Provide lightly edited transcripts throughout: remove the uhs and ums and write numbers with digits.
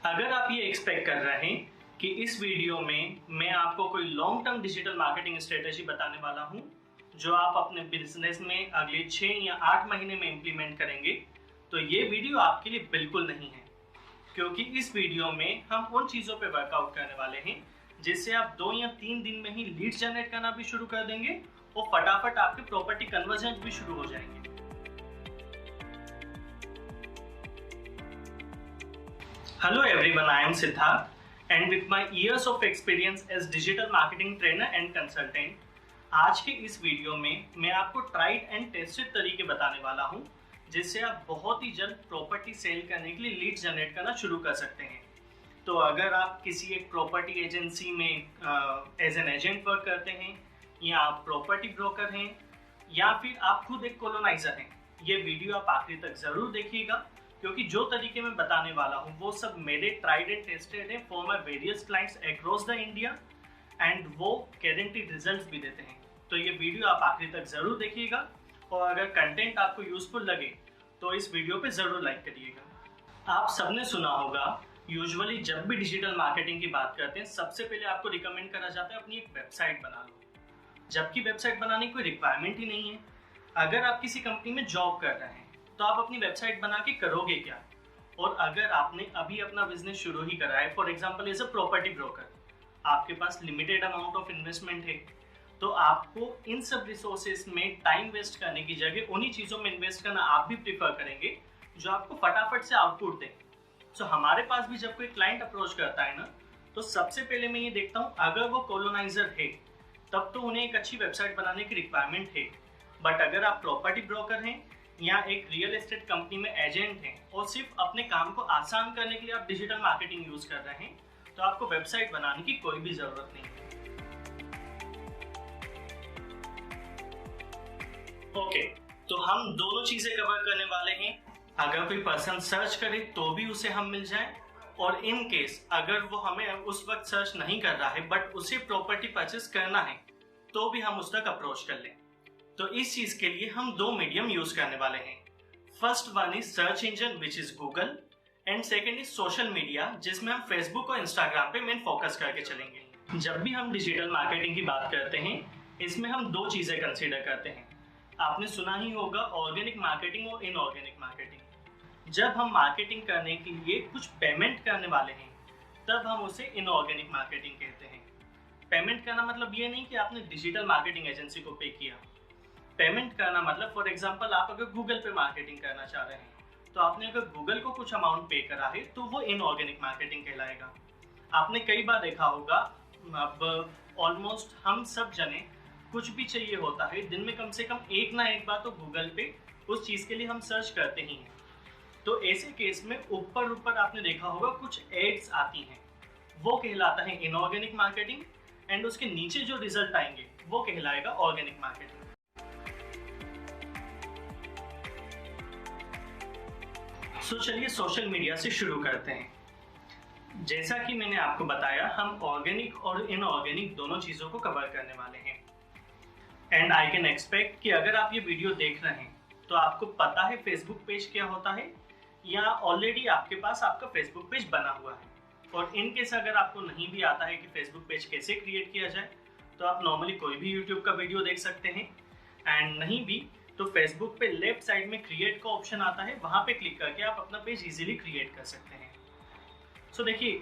अगर आप ये एक्सपेक्ट कर रहे हैं कि इस वीडियो में मैं आपको कोई long term digital marketing strategy बताने वाला हूं जो आप अपने बिजनेस में अगले 6 या 8 महीने में इंप्लीमेंट करेंगे, तो ये वीडियो आपके लिए बिल्कुल नहीं है। क्योंकि इस वीडियो में हम उन चीज़ों पे वर्कआउट करने वाले हैं जिससे आप 2 या 3 दिन में ही लीड जनरेट करना भी शुरू कर देंगे और फटाफट आपके प्रॉपर्टी कन्वर्जन भी शुरू हो जाएंगे। Hello everyone, I am Siddharth, and with my years of experience as digital marketing trainer and consultant, आज के इस वीडियो में मैं आपको ट्राइड एंड टेस्टेड तरीके बताने वाला हूं जिससे आप बहुत ही जल्द प्रॉपर्टी सेल करने के लिए लीड जनरेट करना शुरू कर सकते हैं। तो अगर आप किसी एक प्रॉपर्टी एजेंसी में एज एन एजेंट वर्क करते हैं या आप प्रॉपर्टी ब्रोकर हैं या फिर आप खुद एक कॉलोनाइजर हैं, ये वीडियो आप आखिरी तक जरूर देखिएगा क्योंकि जो तरीके मैं बताने वाला हूँ वो सब मेरे ट्राइड एंड टेस्टेड है for my various clients across the India and वो गारंटीड रिजल्ट्स भी देते हैं। तो ये वीडियो आप आखिरी तक जरूर देखिएगा और अगर कंटेंट आपको यूजफुल लगे तो इस वीडियो पे जरूर लाइक करिएगा। आप सबने सुना होगा, यूजुअली जब भी डिजिटल मार्केटिंग की बात करते हैं सबसे पहले आपको रिकमेंड करा जाता है अपनी एक वेबसाइट बना लो, जबकि वेबसाइट बनाने की कोई रिक्वायरमेंट ही नहीं है। अगर आप किसी कंपनी में जॉब कर रहे हैं तो आप अपनी वेबसाइट बना के करोगे क्या? और अगर आपने अभी अपना बिजनेस शुरू ही करा है, for example as a property broker, आपके पास लिमिटेड अमाउंट ऑफ इन्वेस्टमेंट है, तो आपको इन सब रिसोर्सेज में टाइम वेस्ट करने की जगह उन्हीं चीज़ों में इन्वेस्ट करना आप भी प्रीफर करेंगे जो आपको फटाफट से आउटपुट दें। सो हमारे पास भी जब कोई क्लाइंट अप्रोच करता है ना, तो सबसे पहले मैं ये देखता हूँ अगर वो कॉलोनाइजर है तब तो उन्हें एक अच्छी वेबसाइट बनाने की रिक्वायरमेंट है। बट अगर आप प्रॉपर्टी ब्रोकर हैं या एक रियल एस्टेट कंपनी में एजेंट हैं और सिर्फ अपने काम को आसान करने के लिए आप डिजिटल मार्केटिंग यूज कर रहे हैं, तो आपको वेबसाइट बनाने की कोई भी जरूरत नहीं है। ओके, तो हम दोनों चीजें कवर करने वाले हैं। अगर कोई पर्सन सर्च करे तो भी उसे हम मिल जाए, और इन केस अगर वो हमें उस वक्त सर्च नहीं कर रहा है बट उसे प्रॉपर्टी परचेस करना है तो भी हम उस तक अप्रोच कर लें। तो इस चीज के लिए हम दो मीडियम यूज करने वाले हैं। First one is search engine which is Google and second is social media जिसमें हम फेसबुक और इंस्टाग्राम पे मेन फोकस करके चलेंगे। जब भी हम डिजिटल मार्केटिंग की बात करते हैं इसमें हम दो चीजें कंसीडर करते हैं। आपने सुना ही होगा ऑर्गेनिक मार्केटिंग और इनऑर्गेनिक मार्केटिंग। जब हम मार्केटिंग करने के लिए कुछ पेमेंट करने वाले हैं तब हम उसे इनऑर्गेनिक मार्केटिंग कहते हैं। पेमेंट करना मतलब ये नहीं कि आपने डिजिटल मार्केटिंग एजेंसी को पे किया। पेमेंट करना मतलब फॉर एग्जांपल आप अगर गूगल पे मार्केटिंग करना चाह रहे हैं तो आपने अगर गूगल को कुछ अमाउंट पे करा है तो वो इनऑर्गेनिक मार्केटिंग कहलाएगा। आपने कई बार देखा होगा, अब ऑलमोस्ट हम सब जने कुछ भी चाहिए होता है दिन में कम से कम एक ना एक बार तो गूगल पे उस चीज के लिए हम सर्च करते ही हैं। तो ऐसे केस में ऊपर ऊपर आपने देखा होगा कुछ एड्स आती हैं, वो कहलाता है इनऑर्गेनिक मार्केटिंग, एंड उसके नीचे जो रिजल्ट आएंगे वो कहलाएगा ऑर्गेनिक मार्केटिंग। तो चलिए सोशल मीडिया से शुरू करते हैं। जैसा कि मैंने आपको बताया, हम ऑर्गेनिक और इनऑर्गेनिक दोनों चीजों को कवर करने वाले हैं। एंड आई कैन एक्सपेक्ट कि अगर आप ये वीडियो देख रहे हैं तो आपको पता है फेसबुक पेज क्या होता है या ऑलरेडी आपके पास आपका फेसबुक पेज बना हुआ है। और इन केस अगर आपको नहीं भी आता है कि फेसबुक पेज कैसे क्रिएट किया जाए तो आप नॉर्मली कोई भी यूट्यूब का वीडियो देख सकते हैं, एंड नहीं भी तो फेसबुक पे लेफ्ट साइड में क्रिएट का ऑप्शन आता है, वहां पे क्लिक करके आप अपना पेज इजीली क्रिएट कर सकते हैं। सो देखिए,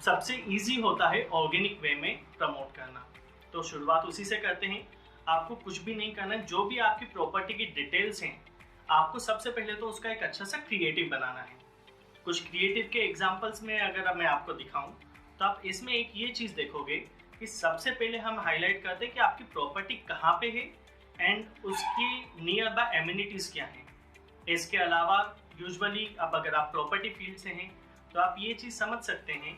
सबसे इजी होता है ऑर्गेनिक वे में प्रमोट करना, तो शुरुआत उसी से करते हैं। आपको कुछ भी नहीं करना है, जो भी आपकी प्रॉपर्टी की डिटेल्स हैं आपको सबसे पहले तो उसका एक अच्छा सा क्रिएटिव बनाना है। कुछ क्रिएटिव के एग्जाम्पल्स में अगर मैं आपको दिखाऊं तो आप इसमें एक ये चीज देखोगे कि सबसे पहले हम हाईलाइट करते हैं कि आपकी प्रॉपर्टी कहाँ पे है एंड उसकी नियर बाय एमिनिटीज क्या हैं। इसके अलावा यूजुअली अब अगर आप प्रॉपर्टी फील्ड से हैं तो आप ये चीज़ समझ सकते हैं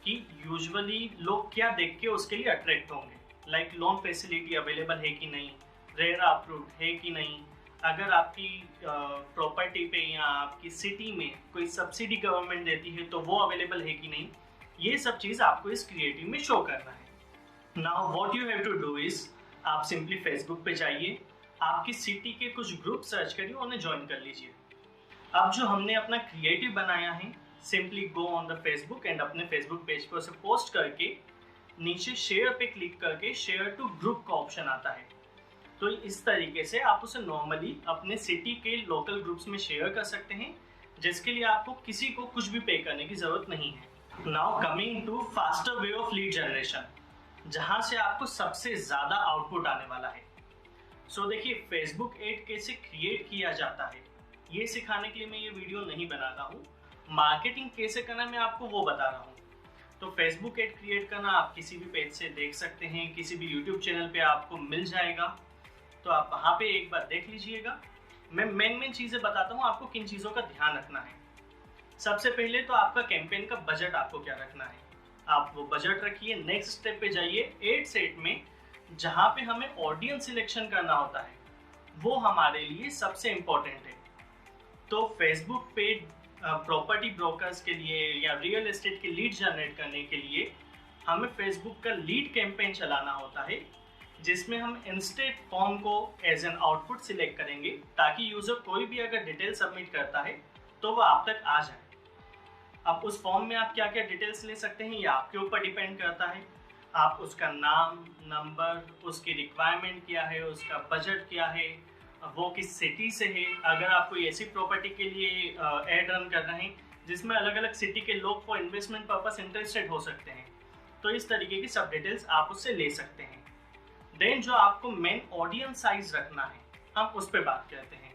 कि यूजुअली लोग क्या देख के उसके लिए अट्रैक्ट होंगे, लाइक लोन फैसिलिटी अवेलेबल है कि नहीं, रेरा अप्रूव्ड है कि नहीं, अगर आपकी प्रॉपर्टी पे या आपकी सिटी में कोई सब्सिडी गवर्नमेंट देती है तो वो अवेलेबल है कि नहीं। ये सब चीज़ आपको इस क्रिएटिव में शो करना है। Now what you have to do is, आप सिंपली फेसबुक पे जाइए, आपकी सिटी के कुछ ग्रुप सर्च करिए, उन्हें ज्वाइन कर लीजिए। अब जो हमने अपना क्रिएटिव बनाया है simply go on the Facebook and अपने फेसबुक पेज पर उसे पोस्ट करके नीचे शेयर पे क्लिक करके शेयर टू ग्रुप का ऑप्शन आता है। तो इस तरीके से आप उसे नॉर्मली अपने सिटी के लोकल ग्रुप्स में शेयर कर सकते हैं, जिसके लिए आपको किसी को कुछ भी पे करने की जरूरत नहीं है। Now coming to faster way of lead generation, जहां से आपको सबसे ज्यादा आउटपुट आने वाला है। सो देखिए, फेसबुक एड कैसे क्रिएट किया जाता है ये सिखाने के लिए मैं ये वीडियो नहीं बना रहा हूँ। मार्केटिंग कैसे करना मैं आपको वो बता रहा हूँ। तो फेसबुक एड क्रिएट करना आप किसी भी पेज से देख सकते हैं, किसी भी यूट्यूब चैनल पे आपको मिल जाएगा, तो आप वहाँ पे एक बार देख लीजिएगा। मैं मेन चीज़ें बताता हूँ आपको किन चीज़ों का ध्यान रखना है। सबसे पहले तो आपका कैंपेन का बजट आपको क्या रखना है, आप वो बजट रखिए। नेक्स्ट स्टेप पे जाइए, एड सेट में जहाँ पे हमें ऑडियंस सिलेक्शन करना होता है वो हमारे लिए सबसे इम्पोर्टेंट है। तो फेसबुक पे प्रॉपर्टी ब्रोकर्स के लिए या रियल एस्टेट के लीड जनरेट करने के लिए हमें फेसबुक का लीड कैंपेन चलाना होता है, जिसमें हम इंस्टेंट फॉर्म को एज एन आउटपुट सिलेक्ट करेंगे, ताकि यूजर कोई भी अगर डिटेल सबमिट करता है तो वो आप तक आ जाए। अब उस फॉर्म में आप क्या क्या डिटेल्स ले सकते हैं ये आपके ऊपर डिपेंड करता है। आप उसका नाम, नंबर, उसकी रिक्वायरमेंट क्या है, उसका बजट क्या है, वो किस सिटी से है। अगर आप कोई ऐसी प्रॉपर्टी के लिए एड रन कर रहे हैं जिसमें अलग अलग सिटी के लोग फॉर इन्वेस्टमेंट पर्पस इंटरेस्टेड हो सकते हैं, तो इस तरीके की सब डिटेल्स आप उससे ले सकते हैं। देन जो आपको मेन ऑडियंस साइज रखना है, हम उस पर बात करते हैं।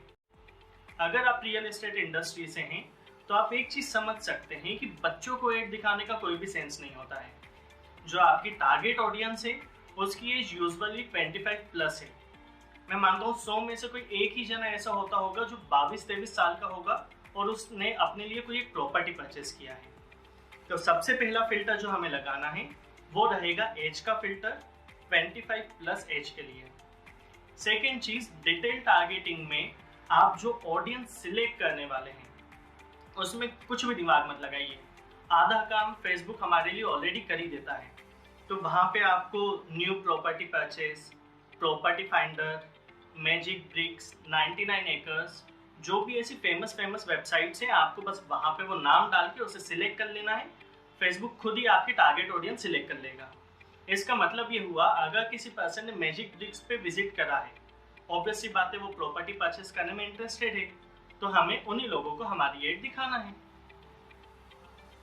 अगर आप रियल एस्टेट इंडस्ट्री से हैं तो आप एक चीज समझ सकते हैं कि बच्चों को एड दिखाने का कोई भी सेंस नहीं होता है। जो आपकी टारगेट ऑडियंस है उसकी एज यूजुअली 25 प्लस है। मैं मानता हूँ 100 में से कोई एक ही जना ऐसा होता होगा जो 22-23 साल का होगा और उसने अपने लिए कोई एक प्रॉपर्टी परचेस किया है। तो सबसे पहला फिल्टर जो हमें लगाना है वो रहेगा एज का फिल्टर, 25 प्लस एज के लिए। सेकेंड चीज, डिटेल टारगेटिंग में आप जो ऑडियंस सिलेक्ट करने वाले हैं उसमें कुछ भी दिमाग मत लगाइए। आधा काम फेसबुक हमारे लिए ऑलरेडी कर ही देता है। तो वहाँ पे आपको new property purchase, property finder, Magic Bricks, 99 Acres, जो भी ऐसी फेमस वेबसाइट्स हैं, आपको बस वहाँ पे वो नाम डाल के उसे सिलेक्ट कर लेना है। फेसबुक खुद ही आपकी टारगेट ऑडियंस सिलेक्ट कर लेगा। इसका मतलब ये हुआ, अगर किसी पर्सन ने मैजिक ब्रिक्स पे विजिट करा है, ऑब्वियसली बात है वो प्रॉपर्टी परचेस करने में इंटरेस्टेड है, तो हमें उन्हीं लोगों को हमारी एड दिखाना है।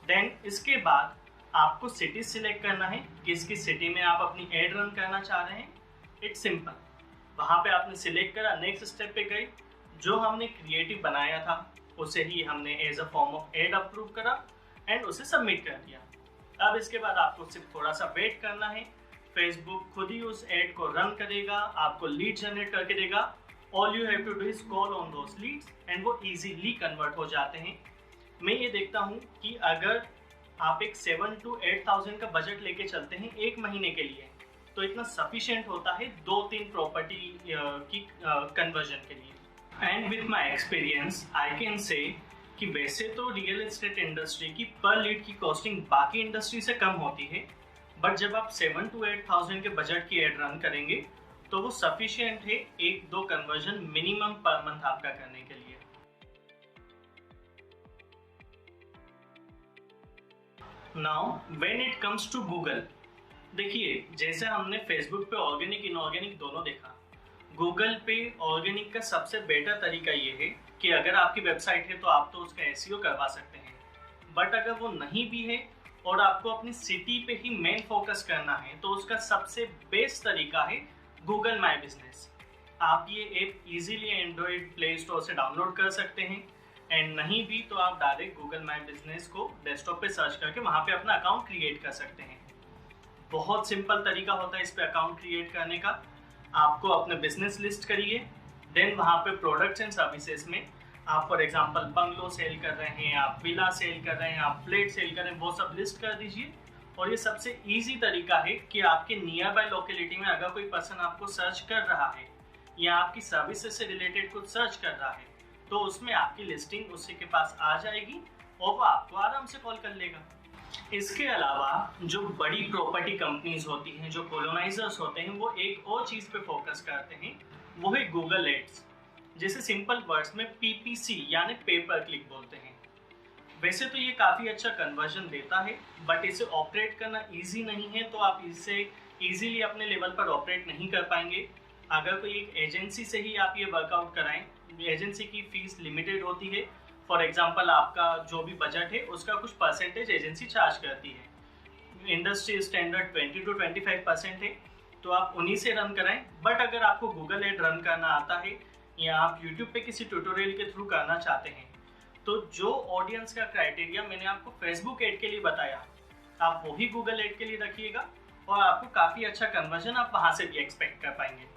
देन इसके बाद आपको सिटी सिलेक्ट करना है, किस किस सिटी में आप अपनी एड रन करना चाह रहे हैं। इट्स सिंपल, वहाँ पे आपने सिलेक्ट करा, नेक्स्ट स्टेप पे गए, जो हमने क्रिएटिव बनाया था उसे ही हमने as a form of ad approve करा एंड उसे सबमिट कर दिया। अब इसके बाद आपको सिर्फ थोड़ा सा वेट करना है, फेसबुक खुद ही उस एड को रन करेगा, आपको लीड जनरेट करके देगा। All you have to do is call on those leads and वो इजीली कन्वर्ट हो जाते हैं। मैं ये देखता हूँ कि अगर आप एक 7,000 to 8,000 का बजट लेके चलते हैं एक महीने के लिए, तो इतना सफिशिएंट होता है 2-3 प्रॉपर्टी की कन्वर्जन के लिए। And with my experience I can say कि वैसे तो रियल एस्टेट इंडस्ट्री की पर लीड की कॉस्टिंग बाकी इंडस्ट्री से कम होती है, बट जब आप 7,000 to 8,000 के बजट की एड रन करेंगे तो वो सफिशिएंट है 1-2 कन्वर्जन मिनिमम पर मंथ आपका करने के लिए। Now when it comes to Google, देखिए जैसे हमने फेसबुक पे ऑर्गेनिक इनऑर्गेनिक दोनों देखा, गूगल पे ऑर्गेनिक का सबसे बेटर तरीका ये है कि अगर आपकी वेबसाइट है तो आप तो उसका एसईओ करवा सकते हैं, बट अगर वो नहीं भी है और आपको अपनी सिटी पे ही मेन फोकस करना है तो उसका सबसे बेस्ट तरीका है गूगल माई बिजनेस। आप ये app easily Android play store से डाउनलोड कर सकते हैं, एंड नहीं भी तो आप डायरेक्ट गूगल माई बिजनेस को डेस्कटॉप पे सर्च करके वहाँ पे अपना अकाउंट क्रिएट कर सकते हैं। बहुत सिंपल तरीका होता है इस पे अकाउंट क्रिएट करने का। आपको अपने बिजनेस लिस्ट करिए, देन वहाँ पे प्रोडक्ट्स एंड सर्विसेज में आप फॉर एग्जांपल बंगलो सेल कर रहे हैं, आप विला सेल कर रहे हैं, आप फ्लैट सेल कर रहे हैं, वो सब लिस्ट कर दीजिए। और ये सबसे इजी तरीका है कि आपके नियर बाय लोकेलिटी में अगर कोई पर्सन आपको सर्च कर रहा है या आपकी सर्विसेज से रिलेटेड कुछ सर्च कर रहा है तो उसमें आपकी लिस्टिंग उसी के पास आ जाएगी और वो आपको आराम से कॉल कर लेगा। इसके अलावा जो बड़ी प्रॉपर्टी कंपनीज होती हैं, जो कॉलोनाइजर्स होते हैं, वो एक और चीज़ पे फोकस करते हैं, वो है गूगल एड्स, जिसे सिंपल वर्ड्स में PPC यानी पे पर क्लिक बोलते हैं। वैसे तो ये काफ़ी अच्छा कन्वर्जन देता है, बट इसे ऑपरेट करना ईजी नहीं है, तो आप इसे ईजीली अपने लेवल पर ऑपरेट नहीं कर पाएंगे। अगर कोई एक एजेंसी से ही आप ये वर्कआउट कराएं, एजेंसी की फीस लिमिटेड होती है। फॉर एग्जांपल आपका जो भी बजट है उसका कुछ परसेंटेज एजेंसी चार्ज करती है। इंडस्ट्री स्टैंडर्ड 20 to 25% है, तो आप उन्हीं से रन कराएं। बट अगर आपको गूगल एड रन करना आता है या आप यूट्यूब पे किसी ट्यूटोरियल के थ्रू करना चाहते हैं, तो जो ऑडियंस का क्राइटेरिया मैंने आपको फेसबुक एड के लिए बताया, आप वही गूगल एड के लिए रखिएगा और आपको काफ़ी अच्छा कन्वर्जन आप वहाँ से भी एक्सपेक्ट कर पाएंगे।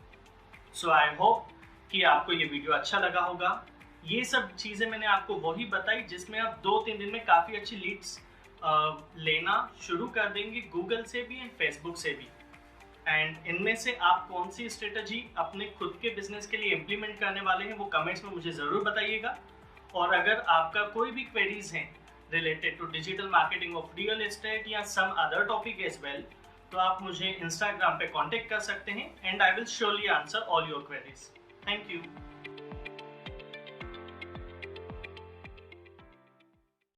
सो आई होप कि आपको ये वीडियो अच्छा लगा होगा। ये सब चीज़ें मैंने आपको वही बताई जिसमें आप 2-3 दिन में काफ़ी अच्छी लीड्स लेना शुरू कर देंगे, गूगल से भी एंड फेसबुक से भी। एंड इनमें से आप कौन सी स्ट्रेटजी अपने खुद के बिजनेस के लिए इम्प्लीमेंट करने वाले हैं वो कमेंट्स में मुझे ज़रूर बताइएगा। और अगर आपका कोई भी क्वेरीज हैं related to digital marketing of real estate या some other topic as well, तो आप मुझे इंस्टाग्राम पे कांटेक्ट कर सकते हैं and I will surely answer all your queries. Thank you.